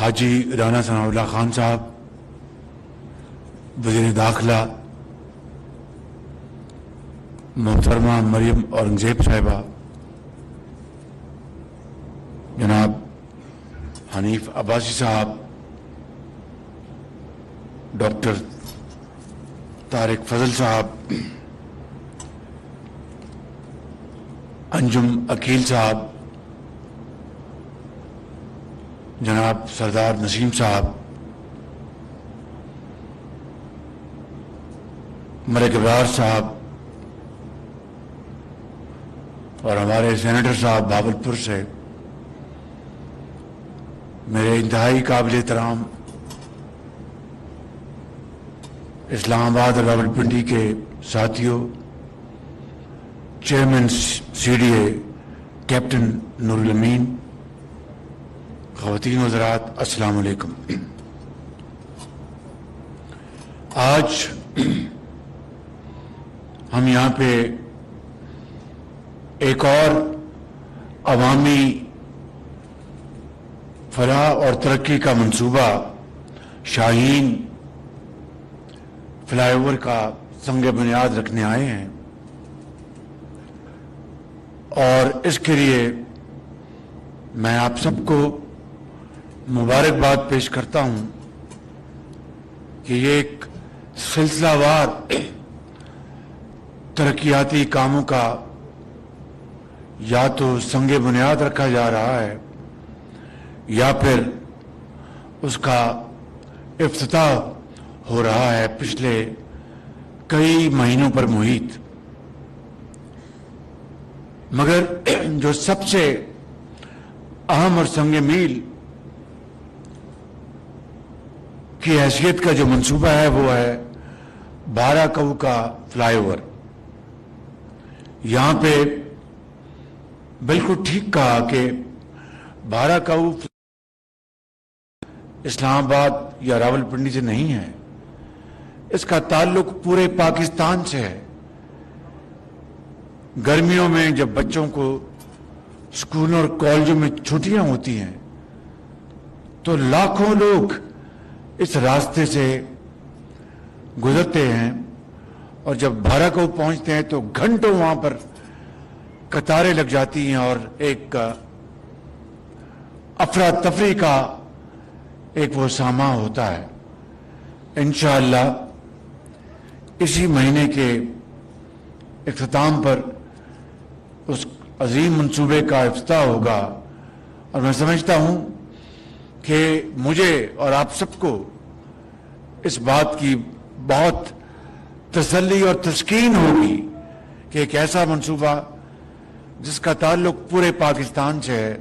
حاجی رانا ثناء اللہ خان صاحب، وزیر داخلہ محترمہ مریم اورنگزیب صاحبہ، جناب حنیف عباسی صاحب، ڈاکٹر طارق فضل صاحب، انجم عقیل صاحب، جناب سردار نسیم صاحب، ملک ابرار صاحب اور ہمارے سینیٹر صاحب بھاولپور سے، میرے انتہائی قابل احترام اسلام آباد اور راولپنڈی کے ساتھیوں، chairman C D A captain Noor Ulamin, خواتین حضرات، السلام علیکم۔ آج ہم یہاں پہ ایک اور عوامی فلاح اور ترقی کا منصوبہ شاہین فلائی اوور کا سنگ بنیاد رکھنے آئے ہیں، اور اس کے لیے میں آپ سب کو مبارکباد پیش کرتا ہوں کہ یہ ایک سلسلہ وار ترقیاتی کاموں کا یا تو سنگ بنیاد رکھا جا رہا ہے یا پھر اس کا افتتاح ہو رہا ہے پچھلے کئی مہینوں پر محیط۔ مگر جو سب سے اہم اور سنگ میل کی حیثیت کا جو منصوبہ ہے وہ ہے بارہ کو کا فلائی اوور۔ یہاں پہ بالکل ٹھیک کہا کہ بارہ کو اسلام آباد یا راولپنڈی سے نہیں ہے، اس کا تعلق پورے پاکستان سے ہے۔ گرمیوں میں جب بچوں کو اسکولوں اور کالجوں میں چھٹیاں ہوتی ہیں تو لاکھوں لوگ اس راستے سے گزرتے ہیں، اور جب بارہ کو پہنچتے ہیں تو گھنٹوں وہاں پر قطاریں لگ جاتی ہیں اور ایک افراتفری کا ایک وہ سامہ ہوتا ہے۔ انشاءاللہ اسی مہینے کے اختتام پر اس عظیم منصوبے کا افتتاح ہوگا، اور میں سمجھتا ہوں کہ مجھے اور آپ سب کو اس بات کی بہت تسلی اور تسکین ہوگی کہ ایک ایسا منصوبہ جس کا تعلق پورے پاکستان سے ہے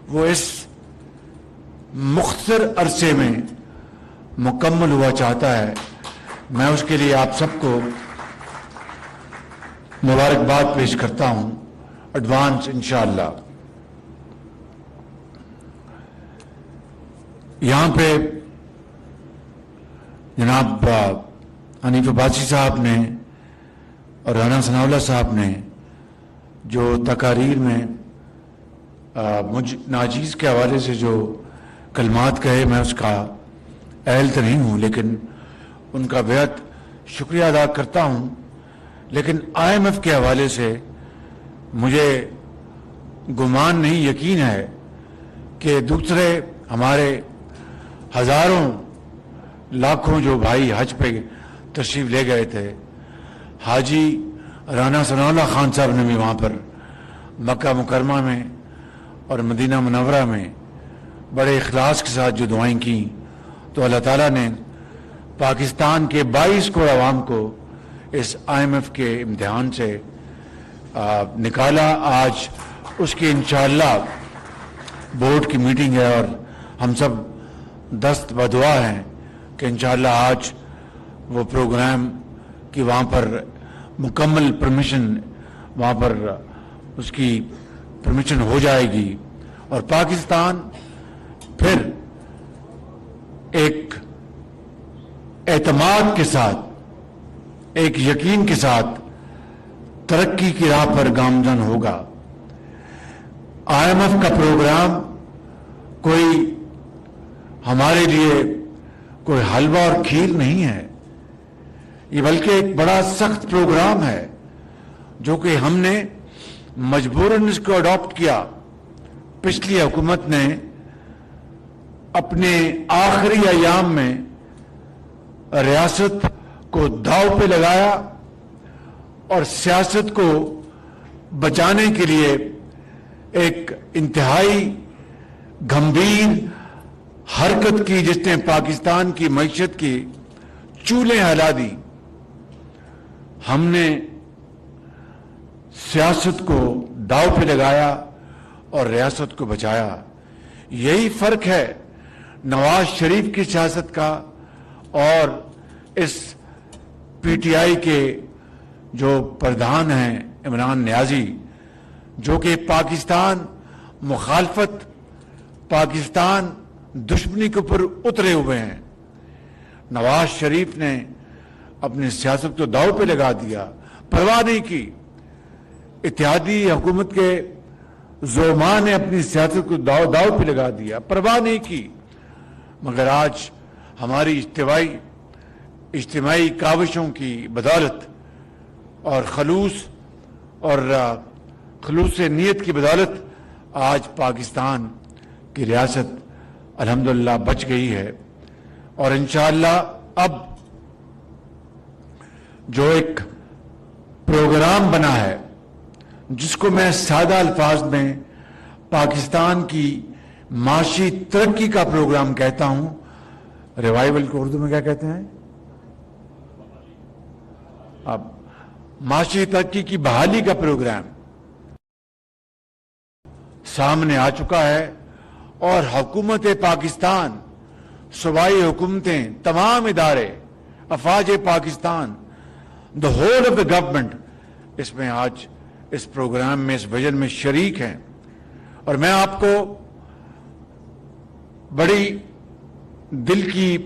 وہ اس مختصر عرصے میں مکمل ہوا چاہتا ہے۔ میں اس کے لیے آپ سب کو مبارکباد پیش کرتا ہوں ایڈوانس انشاءاللہ۔ یہاں پہ جناب حنیف عباسی صاحب نے اور رانا ثناء اللہ صاحب نے جو تقاریر میں مجھ ناجیز کے حوالے سے جو کلمات کہے، میں اس کا اہل تو نہیں ہوں لیکن ان کا بہت شکریہ ادا کرتا ہوں۔ لیکن آئی ایم ایف کے حوالے سے مجھے گمان نہیں، یقین ہے کہ دوسرے ہمارے ہزاروں لاکھوں جو بھائی حج پہ تشریف لے گئے تھے، حاجی رانا ثناء اللہ خان صاحب نے بھی وہاں پر مکہ مکرمہ میں اور مدینہ منورہ میں بڑے اخلاص کے ساتھ جو دعائیں کیں، تو اللہ تعالیٰ نے پاکستان کے 22 کروڑ عوام کو اس آئی ایم ایف کے امتحان سے نکالا۔ آج اس کی انشاءاللہ بورڈ کی میٹنگ ہے، اور ہم سب دست بدعا ہیں کہ انشاءاللہ آج وہ پروگرام کی وہاں پر مکمل پرمیشن، وہاں پر اس کی پرمیشن ہو جائے گی، اور پاکستان پھر ایک اعتماد کے ساتھ، ایک یقین کے ساتھ ترقی کی راہ پر گامزن ہوگا۔ آئی ایم ایف کا پروگرام کوئی ہمارے لیے کوئی حلوہ اور کھیر نہیں ہے، یہ بلکہ ایک بڑا سخت پروگرام ہے جو کہ ہم نے مجبوراً اس کو اڈاپٹ کیا۔ پچھلی حکومت نے اپنے آخری ایام میں ریاست کو داؤ پہ لگایا اور سیاست کو بچانے کے لیے ایک انتہائی گمبھیر حرکت کی، جس نے پاکستان کی معیشت کی چولیں ہلا دی۔ ہم نے سیاست کو داؤ پہ لگایا اور ریاست کو بچایا۔ یہی فرق ہے نواز شریف کی سیاست کا اور اس پی ٹی آئی کے جو پردھان ہیں عمران نیازی، جو کہ پاکستان مخالفت، پاکستان دشمنی کے اوپر اترے ہوئے ہیں۔ نواز شریف نے اپنی سیاست کو داؤ پہ لگا دیا، پرواہ نہیں کی۔ اتحادی حکومت کے زعماء نے اپنی سیاست کو داؤ پہ لگا دیا، پرواہ نہیں کی۔ مگر آج ہماری اجتماعی کاوشوں کی بدولت اور خلوص نیت کی بدولت آج پاکستان کی ریاست الحمدللہ بچ گئی ہے۔ اور انشاءاللہ اب جو ایک پروگرام بنا ہے، جس کو میں سادہ الفاظ میں پاکستان کی معاشی ترقی کا پروگرام کہتا ہوں، ریوائول کو اردو میں کیا کہتے ہیں؟ اب معاشی ترقی کی بحالی کا پروگرام سامنے آ چکا ہے، اور حکومت پاکستان، صوبائی حکومتیں، تمام ادارے، افواج Pakistan, the whole of the government اس میں آج اس پروگرام میں، اس ویژن میں شریک ہیں۔ اور میں آپ کو بڑی دل کی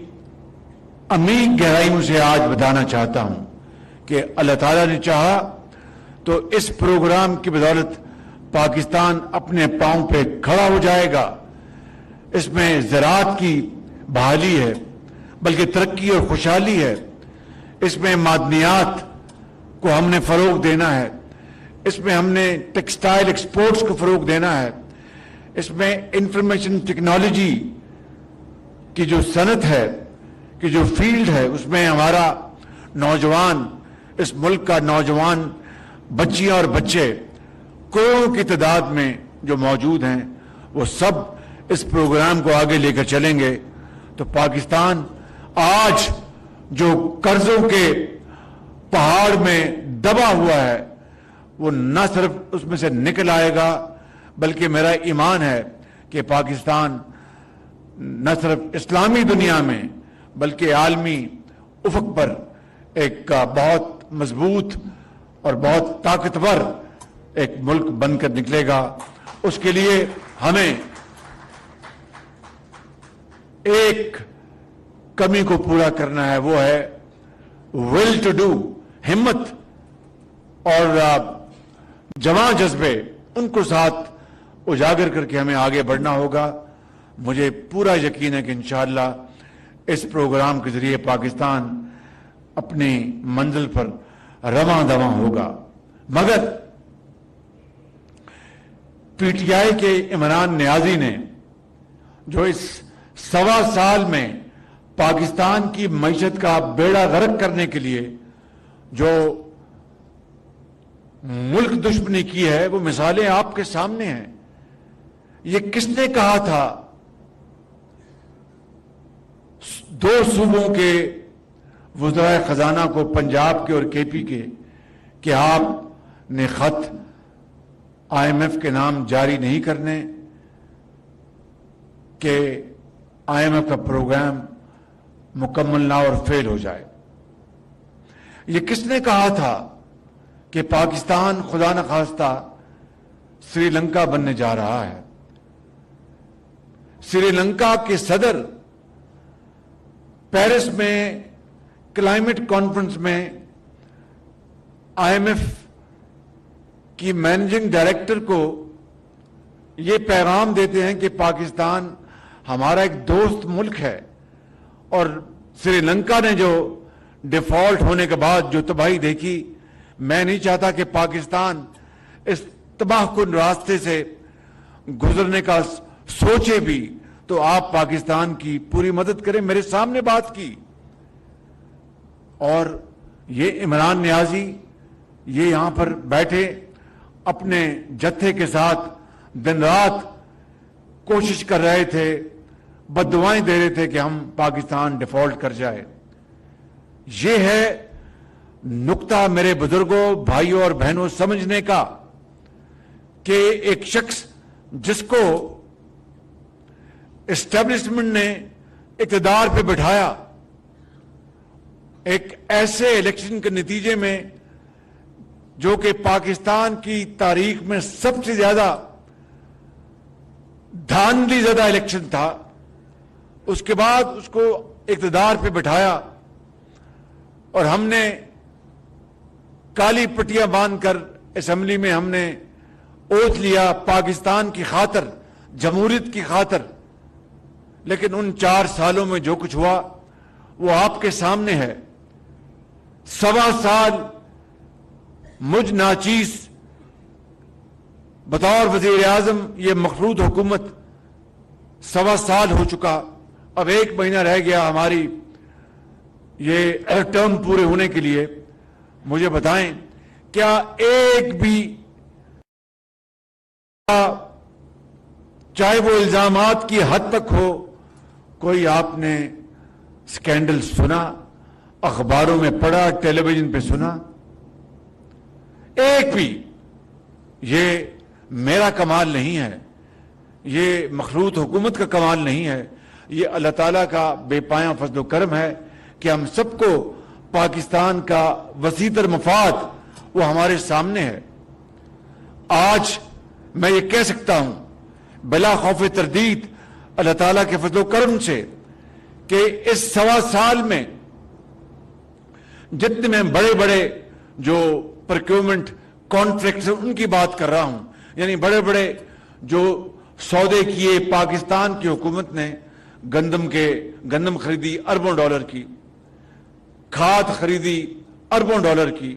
عمیق گہرائیوں سے آج بتانا چاہتا ہوں کہ اللہ تعالیٰ نے چاہا تو اس پروگرام کی بدولت پاکستان اپنے پاؤں پہ کھڑا ہو جائے گا۔ اس میں زراعت کی بحالی ہے، بلکہ ترقی اور خوشحالی ہے۔ اس میں معدنیات کو ہم نے فروغ دینا ہے، اس میں ہم نے ٹیکسٹائل ایکسپورٹس کو فروغ دینا ہے، اس میں انفارمیشن ٹیکنالوجی کی جو صنعت ہے، کہ جو فیلڈ ہے، اس میں ہمارا نوجوان، اس ملک کا نوجوان، بچیاں اور بچے کروڑوں کی تعداد میں جو موجود ہیں، وہ سب اس پروگرام کو آگے لے کر چلیں گے تو پاکستان آج جو قرضوں کے پہاڑ میں دبا ہوا ہے، وہ نہ صرف اس میں سے نکل آئے گا، بلکہ میرا ایمان ہے کہ پاکستان نہ صرف اسلامی دنیا میں بلکہ عالمی افق پر ایک بہت مضبوط اور بہت طاقتور ایک ملک بن کر نکلے گا۔ اس کے لیے ہمیں ایک کمی کو پورا کرنا ہے، وہ ہے ول ٹو ڈو، ہمت اور جواں جذبے، ان کو ساتھ اجاگر کر کے ہمیں آگے بڑھنا ہوگا۔ مجھے پورا یقین ہے کہ انشاءاللہ اس پروگرام کے ذریعے پاکستان اپنی منزل پر رواں دواں ہوگا۔ مگر پی ٹی آئی کے عمران نیازی نے جو اس 1.25 سال میں پاکستان کی معیشت کا بیڑا غرق کرنے کے لیے جو ملک دشمنی کی ہے، وہ مثالیں آپ کے سامنے ہیں۔ یہ کس نے کہا تھا 2 صوبوں کے وزرائے خزانہ کو، پنجاب کے اور کے پی کے، کہ آپ نے خط آئی ایم ایف کے نام جاری نہیں کرنے، کہ آئی ایم ایف کا پروگرام مکمل نہ اور فیل ہو جائے؟ یہ کس نے کہا تھا کہ پاکستان خدا نخواستہ سری لنکا بننے جا رہا ہے؟ سری لنکا کے صدر پیرس میں کلائمیٹ کانفرنس میں آئی ایم ایف کی مینیجنگ ڈائریکٹر کو یہ پیغام دیتے ہیں کہ پاکستان ہمارا ایک دوست ملک ہے، اور سری لنکا نے جو ڈیفالٹ ہونے کے بعد جو تباہی دیکھی، میں نہیں چاہتا کہ پاکستان اس تباہ کن راستے سے گزرنے کا سوچے بھی، تو آپ پاکستان کی پوری مدد کریں۔ میرے سامنے بات کی، اور یہ عمران نیازی یہ یہاں پر بیٹھے اپنے جتھے کے ساتھ دن رات کوشش کر رہے تھے، بددعائیں دے رہے تھے کہ ہم پاکستان ڈیفالٹ کر جائے۔ یہ ہے نقطہ میرے بزرگوں، بھائیوں اور بہنوں سمجھنے کا، کہ ایک شخص جس کو اسٹیبلشمنٹ نے اقتدار پہ بٹھایا، ایک ایسے الیکشن کے نتیجے میں جو کہ پاکستان کی تاریخ میں سب سے زیادہ دھاندلی زدہ الیکشن تھا، اس کے بعد اس کو اقتدار پہ بٹھایا، اور ہم نے کالی پٹیاں باندھ کر اسمبلی میں ہم نے اوتھ لیا پاکستان کی خاطر، جمہوریت کی خاطر۔ لیکن ان 4 سالوں میں جو کچھ ہوا وہ آپ کے سامنے ہے۔ 1.25 سال مجھ ناچیز بطور وزیر اعظم یہ مخلوط حکومت 1.25 سال ہو چکا، اب 1 مہینہ رہ گیا ہماری یہ ٹرم پورے ہونے کے لیے۔ مجھے بتائیں، کیا ایک بھی چاہے وہ الزامات کی حد تک ہو، کوئی آپ نے سکینڈل سنا، اخباروں میں پڑھا، ٹیلی ویژن پہ سنا؟ ایک بھی؟ یہ میرا کمال نہیں ہے، یہ مخلوط حکومت کا کمال نہیں ہے، یہ اللہ تعالیٰ کا بے پایاں فضل و کرم ہے کہ ہم سب کو پاکستان کا وسیع تر مفاد وہ ہمارے سامنے ہے۔ آج میں یہ کہہ سکتا ہوں بلا خوف تردید اللہ تعالیٰ کے فضل و کرم سے کہ اس 1.25 سال میں جتنے میں بڑے بڑے جو پروکیورمنٹ کانٹریکٹس ہیں ان کی بات کر رہا ہوں، یعنی بڑے بڑے جو سودے کیے پاکستان کی حکومت نے، گندم خریدی اربوں ڈالر کی، کھاد خریدی اربوں ڈالر کی،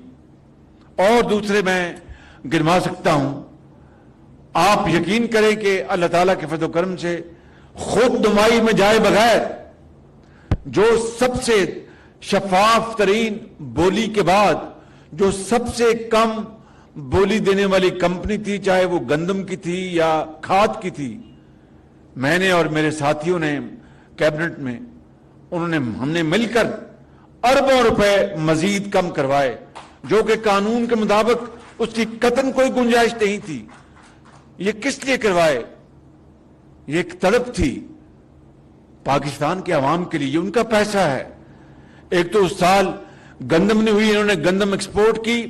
اور دوسرے میں گنوا سکتا ہوں۔ آپ یقین کریں کہ اللہ تعالیٰ کے فضل و کرم سے خود نمائی میں جائے بغیر جو سب سے شفاف ترین بولی کے بعد جو سب سے کم بولی دینے والی کمپنی تھی، چاہے وہ گندم کی تھی یا کھاد کی تھی، میں نے اور میرے ساتھیوں نے کیبنٹ میں ہم نے مل کر اربوں روپے مزید کم کروائے، جو کہ قانون کے مطابق اس کی قطعاً کوئی گنجائش نہیں تھی۔ یہ کس لیے کروائے؟ یہ ایک تڑپ تھی پاکستان کے عوام کے لیے، یہ ان کا پیسہ ہے۔ ایک تو اس سال گندم نہیں ہوئی، انہوں نے گندم ایکسپورٹ کی،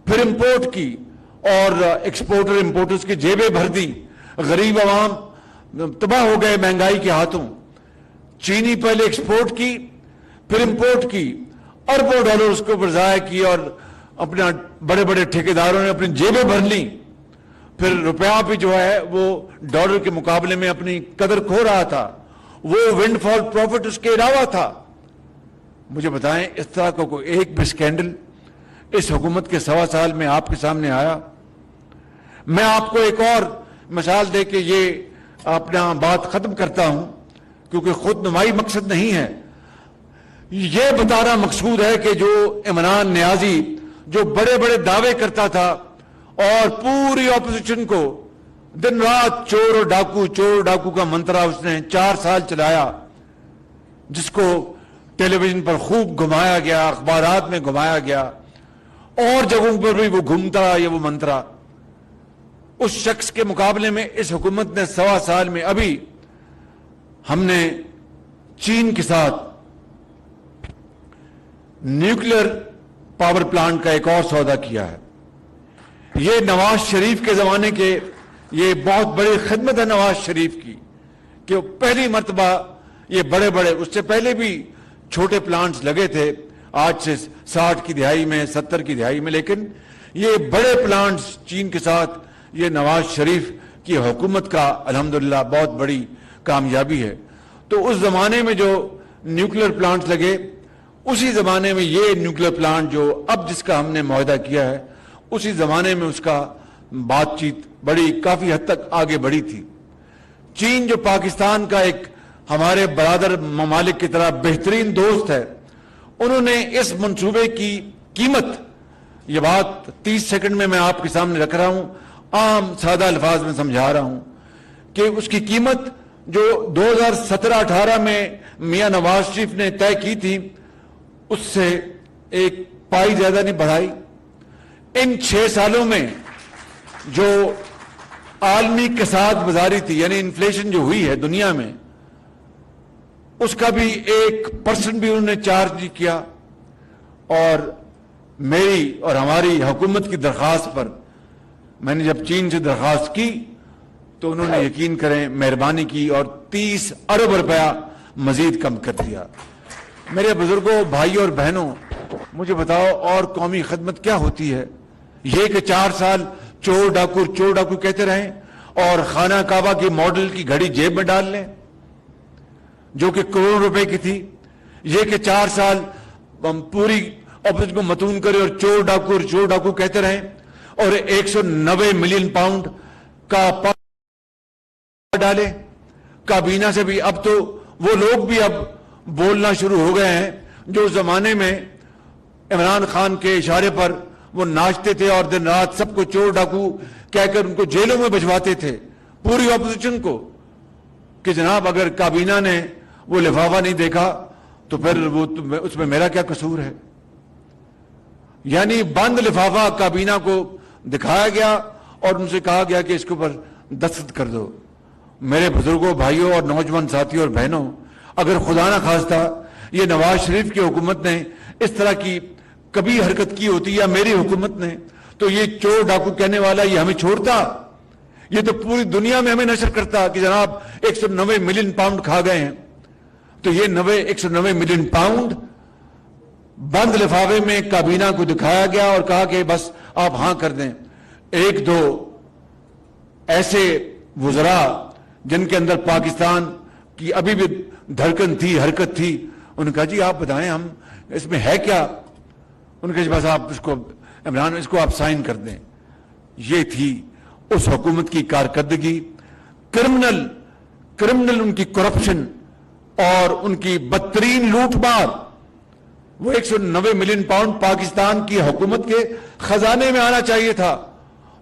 پھر امپورٹ کی، اور ایکسپورٹر امپورٹرز کی جیبیں بھر دی، غریب عوام تباہ ہو گئے مہنگائی کے ہاتھوں۔ چینی پہلے ایکسپورٹ کی، پھر امپورٹ کی، اربوں ڈالر اس کو ضائع کی، اور اپنا بڑے بڑے ٹھیکیداروں نے اپنی جیبیں بھر لیں۔ پھر روپیہ بھی جو ہے وہ ڈالر کے مقابلے میں اپنی قدر کھو رہا تھا، وہ ونڈ فال پروفٹ اس کے علاوہ تھا۔ مجھے بتائیں، اس طرح کا کوئی ایک بھی سکینڈل اس حکومت کے 1.25 سال میں آپ کے سامنے آیا؟ میں آپ کو ایک اور مثال دے کے یہ اپنا بات ختم کرتا ہوں، کیونکہ خود نمائی مقصد نہیں ہے، یہ بتانا مقصود ہے کہ جو عمران نیازی جو بڑے بڑے دعوے کرتا تھا اور پوری اپوزیشن کو دن رات چور اور ڈاکو کا منترا اس نے 4 سال چلایا، جس کو ٹیلی ویژن پر خوب گھمایا گیا، اخبارات میں گھمایا گیا، اور جگہوں پر بھی وہ گھومتا رہا یہ وہ منترا، اس شخص کے مقابلے میں اس حکومت نے 1.25 سال میں ابھی ہم نے چین کے ساتھ نیوکلیر پاور پلانٹ کا ایک اور سودا کیا ہے۔ یہ نواز شریف کے زمانے کے یہ بہت بڑی خدمت ہے نواز شریف کی، کہ پہلی مرتبہ یہ بڑے بڑے، اس سے پہلے بھی چھوٹے پلانٹس لگے تھے آج سے 60 کی دہائی میں 70 کی دہائی میں، لیکن یہ بڑے پلانٹس چین کے ساتھ یہ نواز شریف کی حکومت کا الحمدللہ بہت بڑی کامیابی ہے. تو اس زمانے میں جو نیوکلیر پلانٹس لگے, اسی زمانے میں یہ نیوکلیر پلانٹ جو اب جس کا ہم نے معاہدہ کیا ہے, اسی زمانے میں اس کا بات چیت بڑی کافی حد تک آگے بڑھی تھی. چین جو پاکستان کا ایک ہمارے برادر ممالک کی طرح بہترین دوست ہے, انہوں نے اس منصوبے کی قیمت, یہ بات 30 سیکنڈ میں آپ کے سامنے رکھ رہا ہوں, عام سادہ الفاظ میں سمجھا رہا ہوں کہ اس کی قیمت جو 2017-18 میں میاں نواز شریف نے طے کی تھی, اس سے ایک پائی زیادہ نہیں بڑھائی. ان 6 سالوں میں جو عالمی کساد بازاری تھی, یعنی انفلیشن جو ہوئی ہے دنیا میں, اس کا بھی 1% بھی انہوں نے چارج نہیں کیا. اور میری اور ہماری حکومت کی درخواست پر میں نے جب چین سے درخواست کی تو انہوں نے یقین کریں مہربانی کی اور 30 ارب روپیہ مزید کم کر دیا. میرے بزرگوں, بھائیوں اور بہنوں, مجھے بتاؤ اور قومی خدمت کیا ہوتی ہے؟ یہ کہ 4 سال چور ڈاکو کہتے رہیں اور خانہ کعبہ کی ماڈل کی گھڑی جیب میں ڈال لیں جو کہ کروڑوں روپے کی تھی. یہ کہ 4 سال پوری اپوزیشن کو متون کرے اور چور ڈاکو کہتے رہیں اور 190 ملین پاؤنڈ کا ڈالے. کابینہ سے بھی اب تو وہ لوگ بھی اب بولنا شروع ہو گئے ہیں جو زمانے میں عمران خان کے اشارے پر وہ ناچتے تھے اور دن رات سب کو چور ڈاکو کہہ کر ان کو جیلوں میں بھجواتے تھے, پوری اپوزیشن کو, کہ جناب اگر کابینہ نے وہ لفافہ نہیں دیکھا تو پھر وہ اس میں میرا کیا قصور ہے. یعنی بند لفافہ کابینہ کو دکھایا گیا اور ان سے کہا گیا کہ اس کے اوپر دستخط کر دو. میرے بزرگوں, بھائیوں اور نوجوان ساتھیوں اور بہنوں, اگر خدا نہ خواستہ یہ نواز شریف کی حکومت نے اس طرح کی کبھی حرکت کی ہوتی یا میری حکومت نے, تو یہ چور ڈاکو کہنے والا یہ ہمیں چھوڑتا, یہ تو پوری دنیا میں ہمیں نشر کرتا کہ جناب 190 ملین پاؤنڈ کھا گئے ہیں. تو یہ 190 ملین پاؤنڈ بند لفافے میں کابینہ کو دکھایا گیا اور کہا کہ بس آپ ہاں کر دیں. 1-2 ایسے وزراء جن کے اندر پاکستان کی ابھی بھی دھڑکن تھی, حرکت تھی, انہوں نے کہا جی آپ بتائیں ہم اس میں ہے کیا. ان کے بس آپ اس کو عمران اس کو آپ سائن کر دیں. یہ تھی اس حکومت کی کارکردگی. کرمنل ان کی کرپشن اور ان کی بدترین لوٹ مار. وہ 190 ملین پاؤنڈ پاکستان کی حکومت کے خزانے میں آنا چاہیے تھا.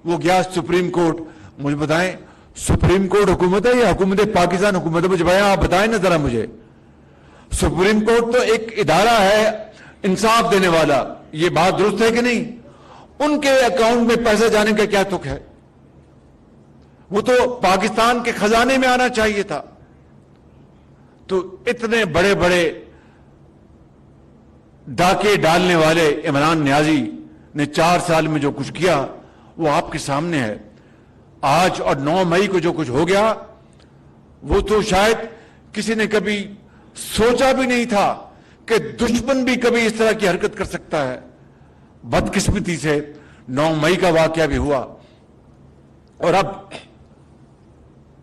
وہ گیا سپریم کورٹ. مجھے بتائیں سپریم کورٹ حکومت ہے یا حکومت پاکستان حکومت ہے؟ مجھے آپ بتائیں نا ذرا مجھے. سپریم کورٹ تو ایک ادارہ ہے انصاف دینے والا, یہ بات درست ہے کہ نہیں؟ ان کے اکاؤنٹ میں پیسہ جانے کا کیا تک ہے؟ وہ تو پاکستان کے خزانے میں آنا چاہیے تھا. تو اتنے بڑے بڑے ڈاکے ڈالنے والے عمران نیازی نے 4 سال میں جو کچھ کیا وہ آپ کے سامنے ہے. آج اور 9 مئی کو جو کچھ ہو گیا وہ تو شاید کسی نے کبھی سوچا بھی نہیں تھا کہ دشمن بھی کبھی اس طرح کی حرکت کر سکتا ہے. بدقسمتی سے 9 مئی کا واقعہ بھی ہوا. اور اب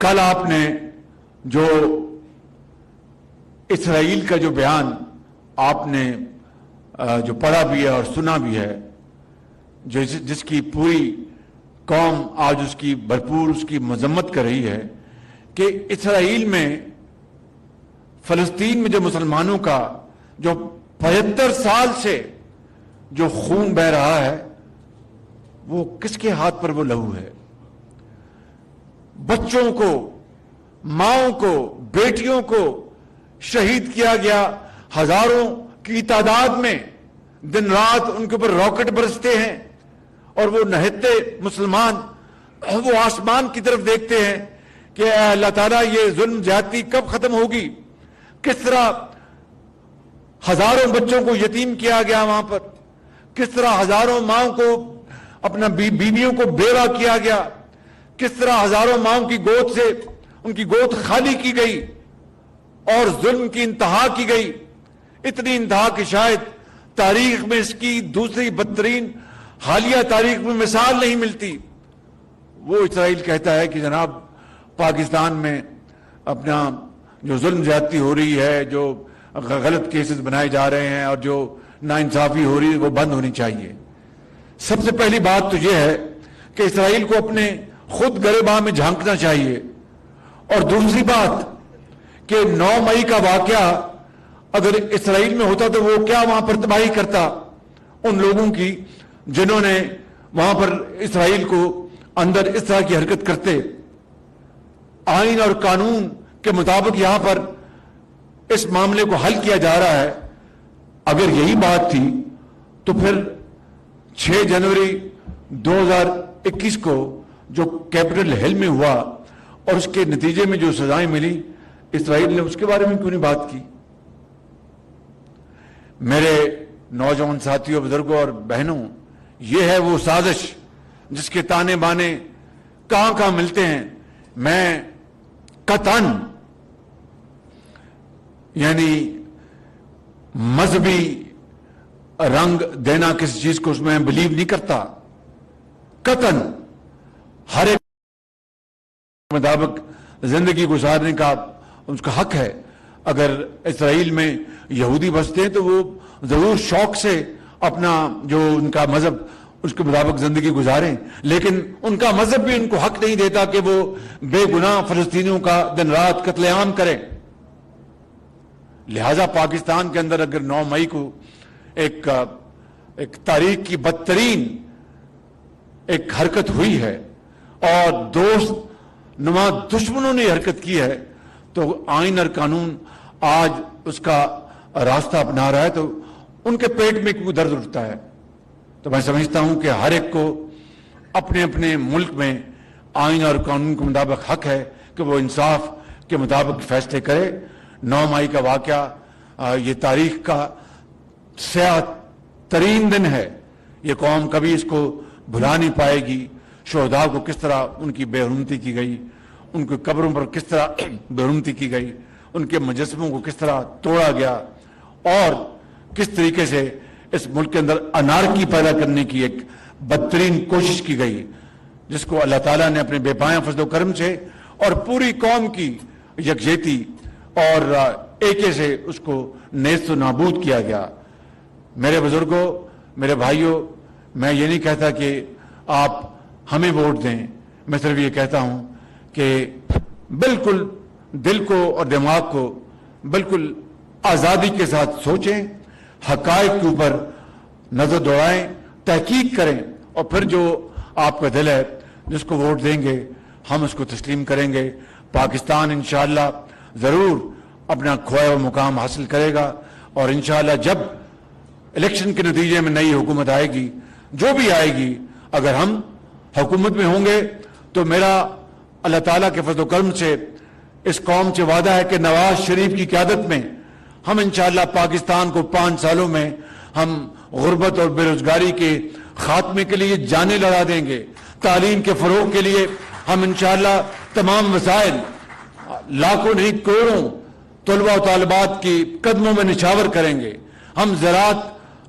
کل آپ نے جو اسرائیل کا جو بیان آپ نے جو پڑھا بھی ہے اور سنا بھی ہے, جس کی پوری قوم آج اس کی بھرپور اس کی مذمت کر رہی ہے کہ اسرائیل میں فلسطین میں جو مسلمانوں کا جو 75 سال سے جو خون بہ رہا ہے وہ کس کے ہاتھ پر وہ لہو ہے. بچوں کو, ماؤں کو, بیٹیوں کو شہید کیا گیا. ہزاروں کی تعداد میں دن رات ان کے اوپر راکٹ برستے ہیں اور وہ نہتے مسلمان وہ آسمان کی طرف دیکھتے ہیں کہ اے اللہ تعالیٰ یہ ظلم زیادتی کب ختم ہوگی. کس طرح ہزاروں بچوں کو یتیم کیا گیا وہاں پر, کس طرح ہزاروں ماؤں کو اپنا بیویوں کو بیوہ کیا گیا, کس طرح ہزاروں ماؤں کی گود سے ان کی گود خالی کی گئی اور ظلم کی انتہا کی گئی. اتنی انتہا کہ شاید تاریخ میں اس کی دوسری بدترین حالیہ تاریخ میں مثال نہیں ملتی. وہ اسرائیل کہتا ہے کہ جناب پاکستان میں اپنا جو ظلم زیادتی ہو رہی ہے، جو غلط کیسز بنائے جا رہے ہیں اور جو ناانصافی ہو رہی ہے وہ بند ہونی چاہیے۔ سب سے پہلی بات تو یہ ہے کہ اسرائیل کو اپنے خود گریباں میں جھانکنا چاہیے، اور دوسری بات کہ 9 مئی کا واقعہ اگر اسرائیل میں ہوتا تو وہ کیا وہاں پر تباہی کرتا ان لوگوں کی جنہوں نے وہاں پر اسرائیل کو اندر اس طرح کی حرکت کرتے۔ آئین اور قانون کے مطابق یہاں پر اس معاملے کو حل کیا جا رہا ہے۔ اگر یہی بات تھی تو پھر 6 جنوری 2021 کو جو کیپٹل ہل میں ہوا اور اس کے نتیجے میں جو سزائیں ملی، اسرائیل نے اس کے بارے میں کیوں نہیں بات کی؟ میرے نوجوان ساتھیوں، بزرگوں اور بہنوں، یہ ہے وہ سازش جس کے تانے بانے کہاں کہاں ملتے ہیں۔ میں قطعاً یعنی مذہبی رنگ دینا کسی چیز کو اس میں بلیو نہیں کرتا۔ قطعاً ہر ایک مطابق زندگی گزارنے کا اس کا حق ہے۔ اگر اسرائیل میں یہودی بستے ہیں تو وہ ضرور شوق سے اپنا جو ان کا مذہب اس کے مطابق زندگی گزاریں، لیکن ان کا مذہب بھی ان کو حق نہیں دیتا کہ وہ بے گناہ فلسطینیوں کا دن رات قتل عام کریں۔ لہذا پاکستان کے اندر اگر 9 مئی کو ایک تاریخ کی بدترین ایک حرکت ہوئی ہے اور دوست نما دشمنوں نے حرکت کی ہے، تو آئین اور قانون آج اس کا راستہ اپنا رہا ہے، تو ان کے پیٹ میں کیوں درد اٹھتا ہے؟ تو میں سمجھتا ہوں کہ ہر ایک کو اپنے اپنے ملک میں آئین اور قانون کے مطابق حق ہے کہ وہ انصاف کے مطابق فیصلے کرے۔ 9 مئی کا واقعہ یہ تاریخ کا سیاہ ترین دن ہے۔ یہ قوم کبھی اس کو بھلا نہیں پائے گی۔ شہداء کو کس طرح ان کی بے حرمتی کی گئی، ان کی قبروں پر کس طرح بے حرمتی کی گئی، ان کے مجسموں کو کس طرح توڑا گیا، اور کس طریقے سے اس ملک کے اندر انارکی پیدا کرنے کی ایک بدترین کوشش کی گئی، جس کو اللہ تعالیٰ نے اپنے بے پایاں فضل و کرم سے اور پوری قوم کی یکجہتی اور ایکے سے اس کو نیست و نابود کیا گیا۔ میرے بزرگوں، میرے بھائیوں، میں یہ نہیں کہتا کہ آپ ہمیں ووٹ دیں، میں صرف یہ کہتا ہوں کہ بالکل دل کو اور دماغ کو بالکل آزادی کے ساتھ سوچیں، حقائق کے اوپر نظر دوڑائیں، تحقیق کریں، اور پھر جو آپ کا دل ہے جس کو ووٹ دیں گے ہم اس کو تسلیم کریں گے۔ پاکستان انشاءاللہ ضرور اپنا کھویا ہوا مقام حاصل کرے گا، اور انشاءاللہ جب الیکشن کے نتیجے میں نئی حکومت آئے گی، جو بھی آئے گی، اگر ہم حکومت میں ہوں گے تو میرا اللہ تعالیٰ کے فضل و کرم سے اس قوم سے وعدہ ہے کہ نواز شریف کی قیادت میں ہم انشاءاللہ پاکستان کو 5 سالوں میں ہم غربت اور بے روزگاری کے خاتمے کے لیے جانیں لڑا دیں گے۔ تعلیم کے فروغ کے لیے ہم انشاءاللہ تمام وسائل، لاکھوں نہیں کروڑوں طلباء و طالبات کی قدموں میں نچھاور کریں گے۔ ہم زراعت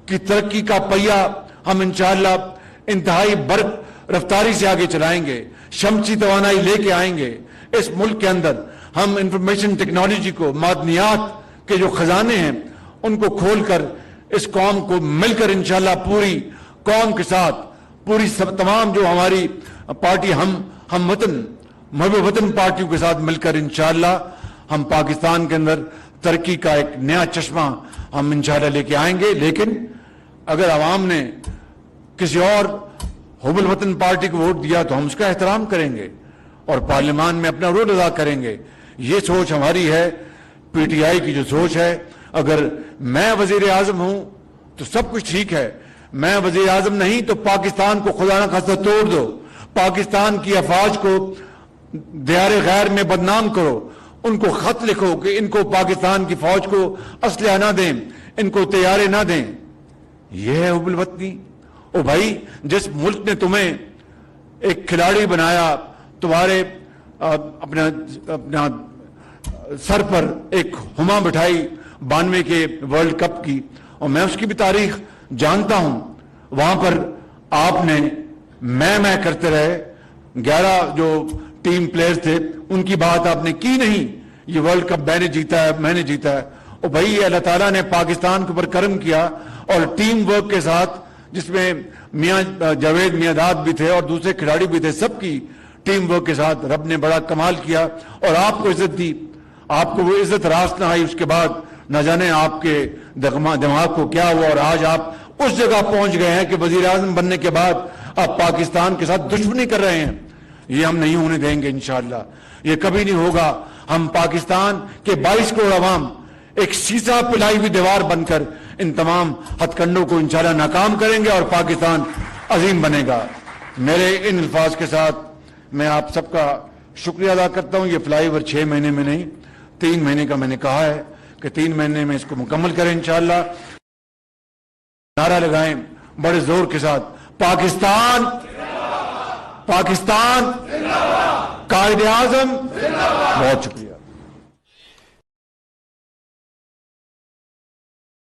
کی ترقی کا پہیہ ہم انشاءاللہ انتہائی برق رفتاری سے آگے چلائیں گے، شمسی توانائی لے کے آئیں گے اس ملک کے اندر۔ ہم انفارمیشن ٹیکنالوجی کو، معدنیات کے جو خزانے ہیں ان کو کھول کر اس قوم کو مل کر انشاءاللہ پوری قوم کے ساتھ، پوری تمام جو ہماری پارٹی ہم وطن محب وطن پارٹیوں کے ساتھ مل کر انشاءاللہ ہم پاکستان کے اندر ترقی کا ایک نیا چشمہ ہم انشاءاللہ لے کے آئیں گے۔ لیکن اگر عوام نے کسی اور حب الوطن پارٹی کو ووٹ دیا تو ہم اس کا احترام کریں گے اور پارلیمان میں اپنا رول ادا کریں گے۔ یہ سوچ ہماری ہے، پی ٹی آئی کی جو سوچ ہے۔ اگر میں وزیر اعظم ہوں تو سب کچھ ٹھیک ہے، میں وزیر اعظم نہیں تو پاکستان کو خدا نہ خواستہ توڑ دو، پاکستان کی افواج کو دیار غیر میں بدنام کرو، ان کو خط لکھو کہ ان کو پاکستان کی فوج کو اسلحہ نہ دیں، ان کو طیارے نہ دیں۔ یہ ہے حب الوطنی؟ او بھائی، جس ملک نے تمہیں ایک کھلاڑی بنایا، تمہارے اپنا سر پر ایک ہما بٹھائی 92 کے ورلڈ کپ کی، اور میں اس کی بھی تاریخ جانتا ہوں، وہاں پر آپ نے میں کرتے رہے، 11 جو ٹیم پلیئرز تھے ان کی بات آپ نے کی نہیں یہ ورلڈ کپ میں نے جیتا ہے، میں نے جیتا ہے. اور بھائی یہ اللہ تعالیٰ نے پاکستان کے اوپر کرم کیا، اور ٹیم ورک کے ساتھ، جس میں میاں جاوید میاں بھی تھے اور دوسرے کھلاڑی بھی تھے، سب کی ٹیم ورک کے ساتھ رب نے بڑا کمال کیا اور آپ کو عزت دی. آپ کو وہ عزت راست نہ آئی، اس کے بعد نہ جانے آپ کے دماغ کو کیا ہوا، اور آج آپ اس جگہ پہنچ گئے ہیں کہ وزیر اعظم بننے کے بعد آپ پاکستان کے ساتھ دشمنی کر رہے ہیں. یہ ہم نہیں ہونے دیں گے انشاءاللہ، یہ کبھی نہیں ہوگا. ہم پاکستان کے 22 کروڑ عوام ایک سیسا پلائی ہوئی دیوار بن کر ان تمام ہتھ کنڈوں کو انشاءاللہ ناکام کریں گے اور پاکستان عظیم بنے گا. میرے ان الفاظ کے ساتھ میں آپ سب کا شکریہ ادا کرتا ہوں. یہ فلائی اوور 6 مہینے میں نہیں، 3 مہینے کا میں نے کہا ہے کہ 3 مہینے میں اس کو مکمل کریں انشاءاللہ. نعرہ لگائیں بڑے زور کے ساتھ، پاکستان، پاکستان، قائد اعظم. بہت شکریہ.